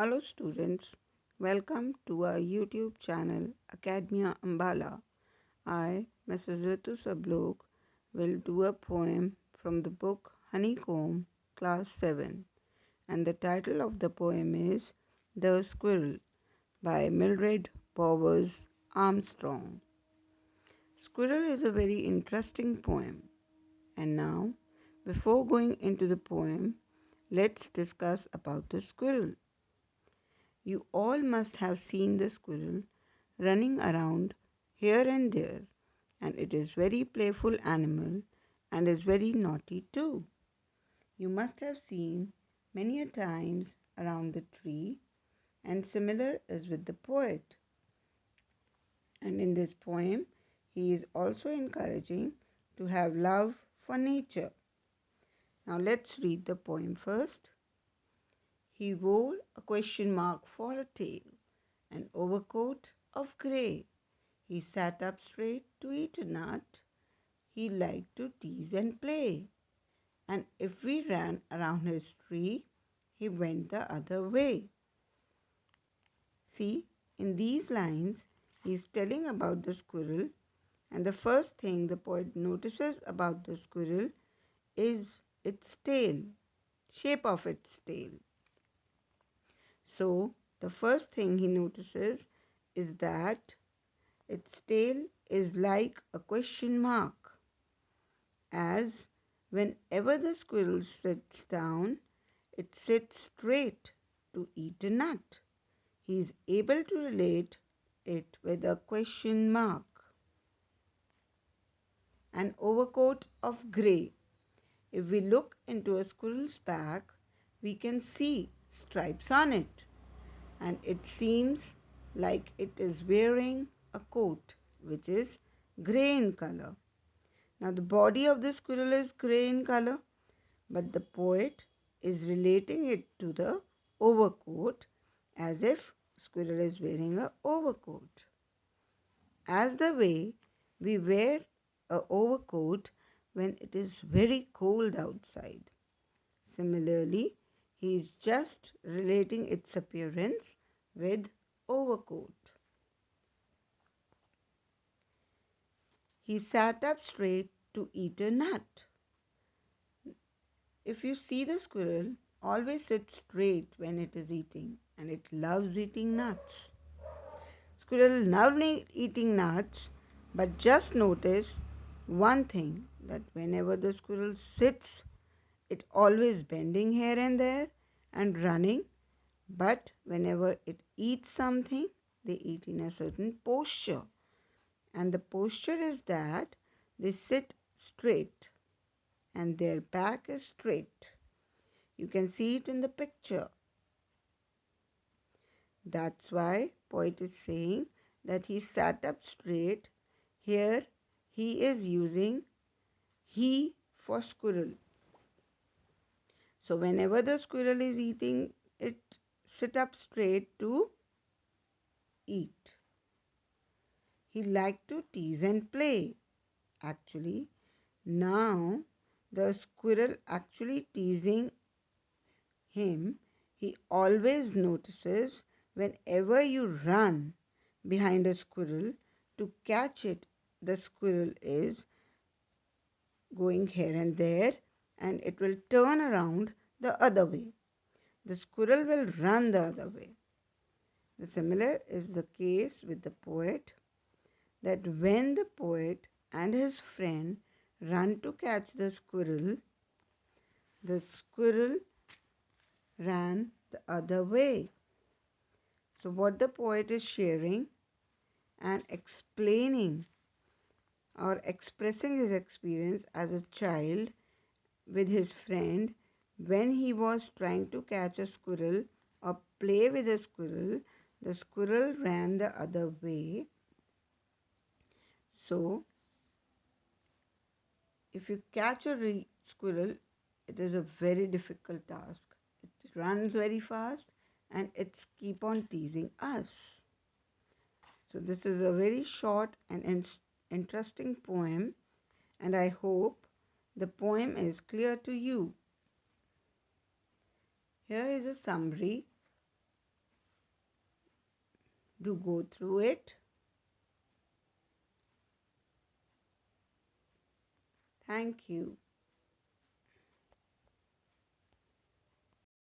Hello students, welcome to our YouTube channel Academia Ambala. I, Mrs. Ritu Sablok, will do a poem from the book Honeycomb, Class 7, and the title of the poem is The Squirrel by Mildred Bowers Armstrong. Squirrel is a very interesting poem, and now, before going into the poem, let's discuss about the squirrel. You all must have seen the squirrel running around here and there, and it is very playful animal and is very naughty too. You must have seen many a times around the tree, and similar is with the poet. And in this poem, he is also encouraging to have love for nature. Now let's read the poem first. He wore a question mark for a tail, an overcoat of grey. He sat up straight to eat a nut. He liked to tease and play. And if we ran around his tree, he went the other way. See, in these lines, he is telling about the squirrel, and the first thing the poet notices about the squirrel is its tail, shape of its tail. So, the first thing he notices is that its tail is like a question mark, as whenever the squirrel sits down, it sits straight to eat a nut. He is able to relate it with a question mark. An overcoat of grey. If we look into a squirrel's back, we can see stripes on it, and it seems like it is wearing a coat which is grey in color. Now the body of the squirrel is grey in color, but the poet is relating it to the overcoat as if squirrel is wearing a overcoat. As the way we wear a overcoat when it is very cold outside. Similarly, he is just relating its appearance with overcoat. He sat up straight to eat a nut. If you see the squirrel, always sit straight when it is eating, and it loves eating nuts. Squirrel love eating nuts, but just notice one thing, that whenever the squirrel sits, it always bending here and there and running, but whenever it eats something, they eat in a certain posture, and the posture is that they sit straight and their back is straight. You can see it in the picture. That's why poet is saying that he sat up straight. Here he is using he for squirrel. So whenever the squirrel is eating, it sit up straight to eat. He liked to tease and play. Actually, now the squirrel actually teasing him. He always notices whenever you run behind a squirrel to catch it, the squirrel is going here and there, and it will turn around the other way. The squirrel will run the other way. The similar is the case with the poet, that when the poet and his friend run to catch the squirrel ran the other way. So what the poet is sharing and explaining or expressing his experience as a child with his friend when he was trying to catch a squirrel or play with a squirrel, the squirrel ran the other way. So if you catch a squirrel, it is a very difficult task. It runs very fast and it's keep on teasing us. So this is a very short and interesting poem, and I hope the poem is clear to you. Here is a summary. Do go through it. Thank you.